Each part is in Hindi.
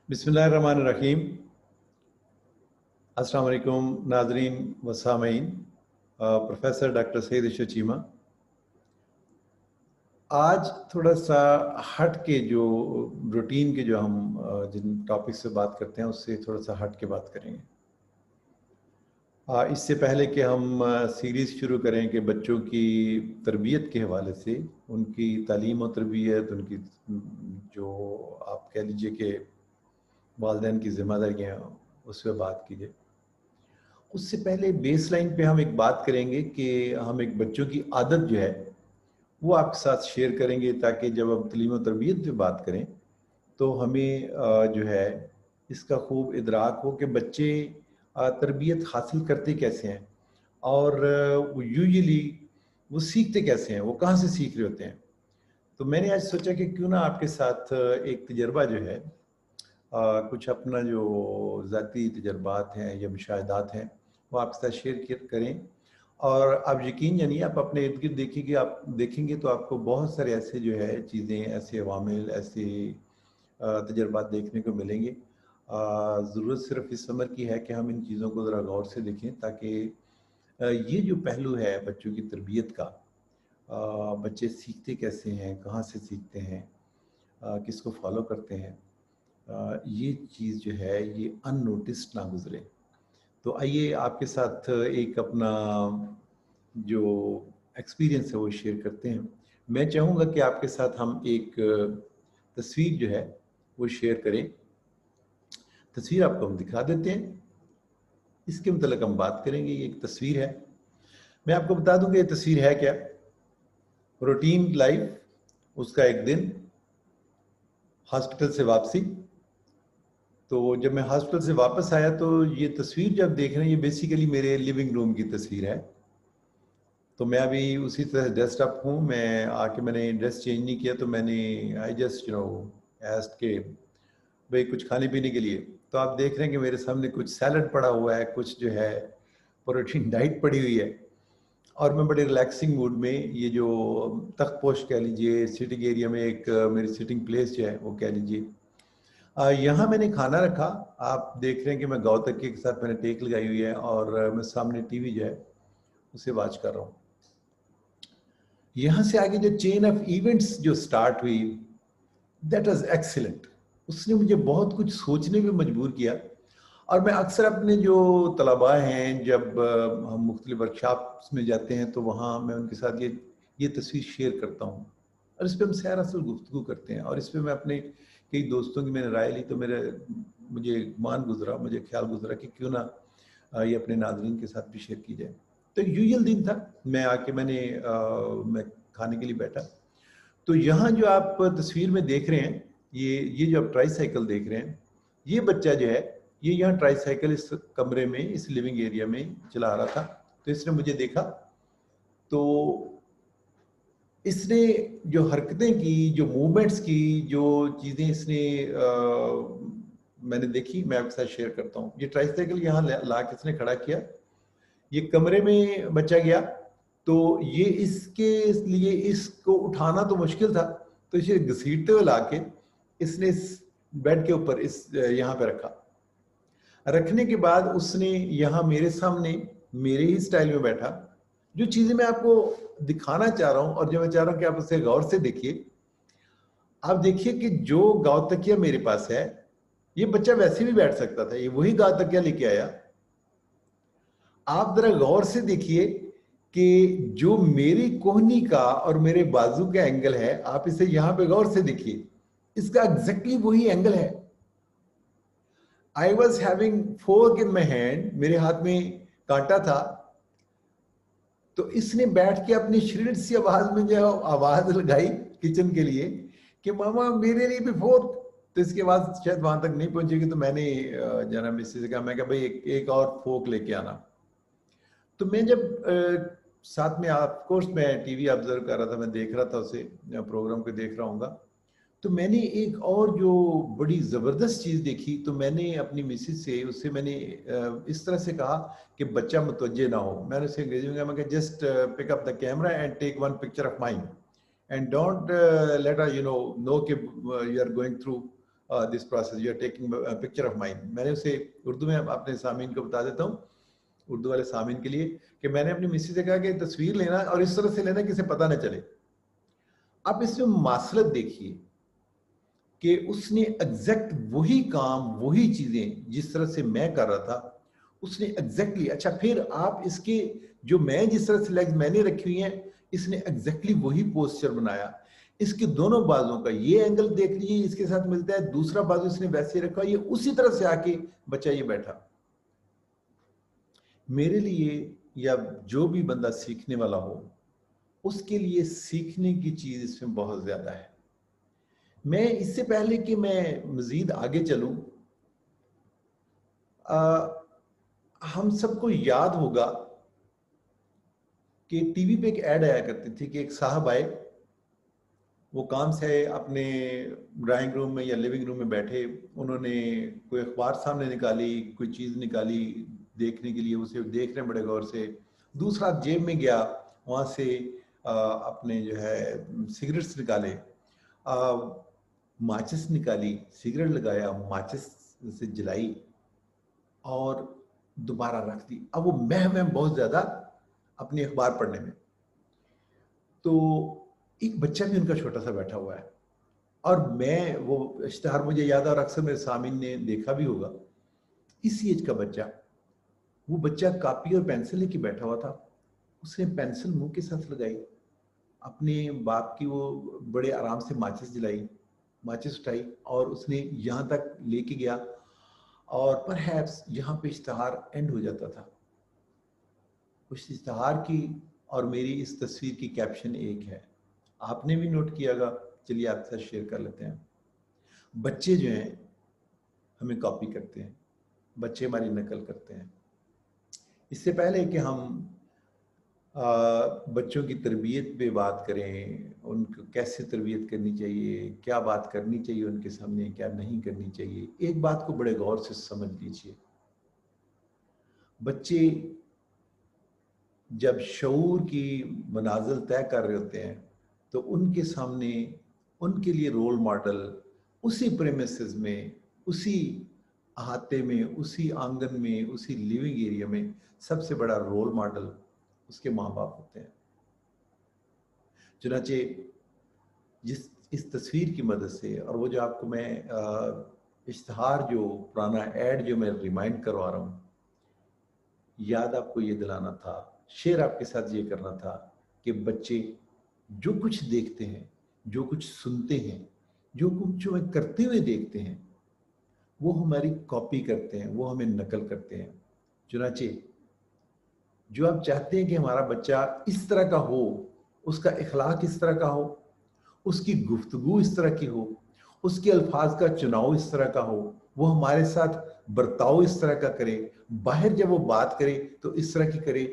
बिस्मिल्लाहिर्रहमानिर्रहीम। अस्सलाम वालेकुम नाज़रीन व सामीन। Professor doctor Saeed Ashraf Cheema. आज थोड़ा सा हट के जो रूटीन के जो हम जिन टॉपिक से बात करते हैं उससे थोड़ा सा हट के बात करेंगे। इससे पहले कि हम सीरीज़ शुरू करें कि बच्चों की तरबियत के हवाले से, उनकी तालीम और तरबियत, उनकी जो आप कह लीजिए कि वालिदैन की ज़िम्मेदारियाँ, उस पर बात कीजिए। उससे पहले बेस लाइन पे हम एक बात करेंगे कि हम एक बच्चों की आदत जो है वो आपके साथ शेयर करेंगे, ताकि जब हम तालीम और तरबियत पे बात करें तो हमें जो है इसका खूब इदराक हो कि बच्चे तरबियत हासिल करते कैसे हैं और वो यूजुअली वो सीखते कैसे हैं, वो कहाँ से सीख रहे होते हैं। तो मैंने आज सोचा कि क्यों ना आपके साथ एक तजर्बा जो है, कुछ अपना जो ज़ाती तजर्बात हैं या मुशाहिदात हैं वो आपके साथ शेयर करें। और आप यकीन जानिए, आप अपने इर्द गिर्द देखिए, आप देखेंगे तो आपको बहुत सारे ऐसे जो है चीज़ें, ऐसे अवामिल, ऐसे तजर्बात देखने को मिलेंगे। ज़रूरत सिर्फ इस उम्र की है कि हम इन चीज़ों को ज़रा गौर से देखें, ताकि ये जो पहलू है बच्चों की तरबियत का, बच्चे सीखते कैसे हैं, कहाँ से सीखते हैं, किसको फॉलो करते हैं, ये चीज़ जो है ये अननोटिस्ड ना गुजरे। तो आइए आपके साथ एक अपना जो एक्सपीरियंस है वो शेयर करते हैं। मैं चाहूँगा कि आपके साथ हम एक तस्वीर जो है वो शेयर करें। तस्वीर आपको हम दिखा देते हैं, इसके मतलब हम बात करेंगे। ये एक तस्वीर है, मैं आपको बता दूं कि ये तस्वीर है क्या। रूटीन लाइफ, उसका एक दिन, हॉस्पिटल से वापसी। तो जब मैं हॉस्पिटल से वापस आया तो ये तस्वीर जब देख रहे हैं, ये बेसिकली मेरे लिविंग रूम की तस्वीर है। तो मैं अभी उसी तरह ड्रेस्ड अप हूँ। मैं आके मैंने ड्रेस चेंज नहीं किया, तो मैंने आई जस्ट एस्क्ड के भाई कुछ खाने पीने के लिए। तो आप देख रहे हैं कि मेरे सामने कुछ सैलड पड़ा हुआ है, कुछ जो है प्रोटीन डाइट पड़ी हुई है, और मैं बड़े रिलैक्सिंग मूड में, ये जो तख्तपोश कह लीजिए, सिटिंग एरिया में एक मेरी सिटिंग प्लेस जो है वो कह लीजिए, यहाँ मैंने खाना रखा। आप देख रहे हैं कि मैं गाँव तकिए के साथ मैंने टेक लगाई हुई है, और मैं सामने टीवी जो है उसे वॉच कर रहा हूँ। यहाँ से आगे जो चेन ऑफ इवेंट्स जो स्टार्ट हुई, दैट वाज एक्सीलेंट। उसने मुझे बहुत कुछ सोचने में मजबूर किया। और मैं अक्सर अपने जो तलबा हैं, जब हम मुख्तलिफ वर्कशॉप्स में जाते हैं तो वहाँ मैं उनके साथ ये तस्वीर शेयर करता हूँ, और इस पर हम सैर असल गुफ्तगू करते हैं। और इस पर मैं अपने कई दोस्तों की मैंने राय ली, तो मुझे मान गुजरा, मुझे ख्याल गुजरा कि क्यों ना ये अपने नाज़रीन के साथ भी शेयर की जाए। तो यूजुअल दिन था, मैं आके मैं खाने के लिए बैठा। तो यहाँ जो आप तस्वीर में देख रहे हैं, ये जो आप ट्राई साइकिल देख रहे हैं, ये बच्चा जो है ये यहाँ ट्राई साइकिल इस कमरे में, इस लिविंग एरिया में चला रहा था। तो इसने मुझे देखा, तो इसने जो हरकतें की, जो मूवमेंट्स की, जो चीज़ें इसने मैंने देखी, मैं आपके साथ शेयर करता हूँ। ये ट्राई साइकिल यहाँ ला के इसने खड़ा किया, ये कमरे में बच्चा गया, तो ये इसके लिए इसको उठाना तो मुश्किल था, तो इसे घसीटते हुए लाके इसने इस बेड के ऊपर इस यहाँ पे रखा। रखने के बाद उसने यहाँ मेरे सामने मेरे ही स्टाइल में बैठा। जो चीजें मैं आपको दिखाना चाह रहा हूँ और जो मैं चाह रहा हूँ कि आप उसे गौर से देखिए, आप देखिए कि जो गाँव तकिया मेरे पास है, ये बच्चा वैसे भी बैठ सकता था, ये वही गाँव तकिया लेके आया। आप जरा गौर से देखिए कि जो मेरी कोहनी का और मेरे बाजू का एंगल है, आप इसे यहां पे गौर से देखिए, इसका एग्जैक्टली वही एंगल है। I was having fork in my hand, मेरे हाथ में कांटा था। तो इसने बैठ के अपनी श्रीड सी आवाज में जो आवाज लगाई किचन के लिए कि मामा मेरे लिए भी फोर्क। तो इसके बाद शायद वहां तक नहीं पहुंचेगी, तो मैंने जना मिस्सी से कहा, मैं कहा भाई एक और फोर्क लेके आना। तो मैं जब साथ में, ऑफ कोर्स मैं टीवी ऑब्जर्व कर रहा था, मैं देख रहा था उसे, प्रोग्राम को देख रहा हूँ। तो मैंने एक और जो बड़ी ज़बरदस्त चीज़ देखी, तो मैंने अपनी मिसेज से, उससे मैंने इस तरह से कहा कि बच्चा मुतवज्जे ना हो। मैंने उसे अंग्रेजी में कहा, मैं just pick up the camera and take one picture of mine and don't let her know कि you are going through this process, you are taking picture of mine. मैंने उसे उर्दू में अपने सामीन को बता देता हूँ, उर्दू वाले सामीन के लिए, कि मैंने अपनी मिस्सी से कहा कि तस्वीर लेना और इस तरह से लेना कि इसे पता ना चले। आप इसमें मासलत देखिए कि उसने एग्जैक्ट वही काम, वही चीजें जिस तरह से मैं कर रहा था, उसने एग्जैक्टली, अच्छा फिर आप इसके जो मैं जिस तरह से लेग्स मैंने रखी हुई हैं, इसने एग्जैक्टली वही पोस्चर बनाया। इसके दोनों बाजों का ये एंगल देख लीजिए, इसके साथ मिलता है, दूसरा बाजू इसने वैसे रखा, ये उसी तरह से आके बच्चा ये बैठा। मेरे लिए या जो भी बंदा सीखने वाला हो, उसके लिए सीखने की चीज इसमें बहुत ज्यादा है। मैं इससे पहले कि मैं मजीद आगे चलूं, हम सबको याद होगा कि टीवी पे एक ऐड आया करती थी कि एक साहब आए, वो काम से अपने ड्राइंग रूम में या लिविंग रूम में बैठे, उन्होंने कोई अखबार सामने निकाली, कोई चीज़ निकाली देखने के लिए, उसे देख रहे हैं बड़े गौर से। दूसरा जेब में गया, वहाँ से अपने जो है सिगरेट्स निकाले, माचिस निकाली, सिगरेट लगाया, माचिस से जलाई और दोबारा रख दी। अब वो मैं बहुत ज्यादा अपनी अखबार पढ़ने में। तो एक बच्चा भी उनका छोटा सा बैठा हुआ है, और मैं वो इश्तिहार मुझे याद है, और अक्सर मेरे सामने ने देखा भी होगा, इसी एज का बच्चा, वो बच्चा कॉपी और पेंसिल लेके बैठा हुआ था। उसने पेंसिल मुंह के साथ लगाई, अपने बाप की वो बड़े आराम से माचिस जलाई, माचिस उठाई, और उसने यहाँ तक लेके गया, और परहैप्स यहाँ पे इश्तिहार एंड हो जाता था। उस इश्तिहार की और मेरी इस तस्वीर की कैप्शन एक है, आपने भी नोट कियागा, चलिए आपके साथ शेयर कर लेते हैं। बच्चे जो हैं हमें कॉपी करते हैं, बच्चे हमारी नकल करते हैं। इससे पहले कि हम बच्चों की तरबियत पे बात करें, उनको कैसे तरबियत करनी चाहिए, क्या बात करनी चाहिए उनके सामने, क्या नहीं करनी चाहिए, एक बात को बड़े गौर से समझ लीजिए। बच्चे जब शऊर की मनाजिल तय कर रहे होते हैं, तो उनके सामने उनके लिए रोल मॉडल उसी प्रेमिसेस में, उसी अहाते में, उसी आंगन में, उसी लिविंग एरिया में सबसे बड़ा रोल मॉडल उसके माँ बाप होते हैं। चुनाचे जिस इस तस्वीर की मदद से, और वो जो आपको मैं इश्तिहार, जो पुराना ऐड जो मैं रिमाइंड करवा रहा हूँ, याद आपको ये दिलाना था, शेयर आपके साथ ये करना था कि बच्चे जो कुछ देखते हैं, जो कुछ सुनते हैं, जो कुछ जो करते हुए देखते हैं, वो हमारी कॉपी करते हैं, वो हमें नकल करते हैं। चुनाचे जो आप चाहते हैं कि हमारा बच्चा इस तरह का हो, उसका इखलाक इस तरह का हो, उसकी गुफ्तगू इस तरह की हो, उसके अल्फाज का चुनाव इस तरह का हो, वो हमारे साथ बर्ताव इस तरह का करे, बाहर जब वो बात करे तो इस तरह की करे,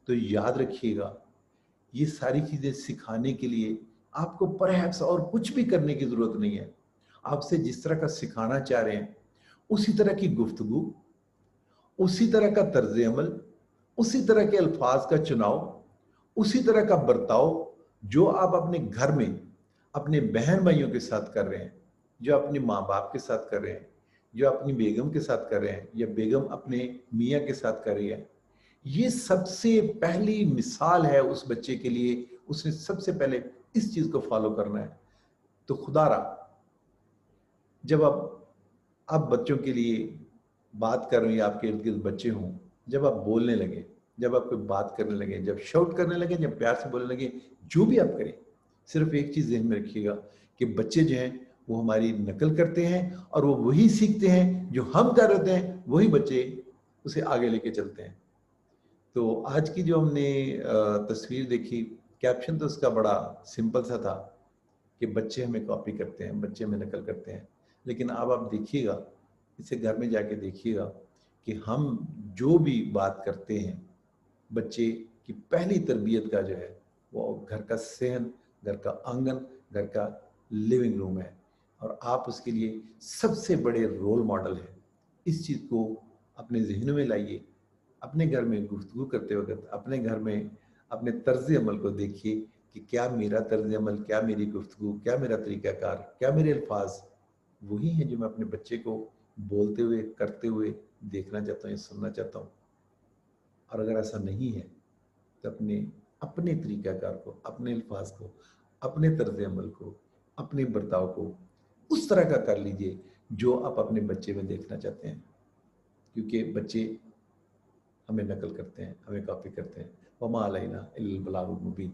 तो याद रखिएगा, ये सारी चीजें सिखाने के लिए आपको परहैप्स और कुछ भी करने की जरूरत नहीं है। आपसे जिस तरह का सिखाना चाह रहे हैं, उसी तरह की गुफ्तगू, उसी तरह का तर्ज अमल, उसी तरह के अल्फाज का चुनाव, उसी तरह का बर्ताव जो आप अपने घर में अपने बहन भाइयों के साथ कर रहे हैं, जो अपने माँ बाप के साथ कर रहे हैं, जो अपनी बेगम के साथ कर रहे हैं, या बेगम अपने मियाँ के साथ कर रही है, ये सबसे पहली मिसाल है उस बच्चे के लिए। उसने सबसे पहले इस चीज को फॉलो करना है। तो खुदारा, जब आप बच्चों के लिए बात कर रहे हैं, आपके इर्द गिर्द बच्चे हों, जब आप बोलने लगे, जब आप कोई बात करने लगे, जब शाउट करने लगे, जब प्यार से बोलने लगे, जो भी आप करें, सिर्फ एक चीज ध्यान में रखिएगा कि बच्चे जो हैं वो हमारी नकल करते हैं, और वो वही सीखते हैं जो हम कर रहे हैं, वही बच्चे उसे आगे लेके चलते हैं। तो आज की जो हमने तस्वीर देखी, कैप्शन तो उसका बड़ा सिंपल सा था कि बच्चे हमें कॉपी करते हैं, बच्चे हमें नकल करते हैं। लेकिन अब आप देखिएगा, इसे घर में जाके देखिएगा कि हम जो भी बात करते हैं, बच्चे की पहली तरबियत का जो है वो घर का सहन, घर का आंगन, घर का लिविंग रूम है, और आप उसके लिए सबसे बड़े रोल मॉडल हैं। इस चीज़ को अपने जहनों में लाइए। अपने घर में गुफ्तगू करते वक्त अपने घर में अपने तर्ज अमल को देखिए कि क्या मेरा तर्ज अमल, क्या मेरी गुफ्तगू, क्या मेरा तरीक़ाकार, क्या मेरे अल्फाज वही हैं जो मैं अपने बच्चे को बोलते हुए, करते हुए देखना चाहता हूँ या सुनना चाहता हूँ। और अगर ऐसा नहीं है तो अपने अपने तरीकाकार को, अपने अल्फाज को, अपने तर्ज अमल को, अपने बर्ताव को उस तरह का कर लीजिए जो आप अपने बच्चे में देखना चाहते हैं। क्योंकि बच्चे हमें नकल करते हैं, हमें कॉपी करते हैं। वमा अलैना इल्लल बलागुल मुबीन।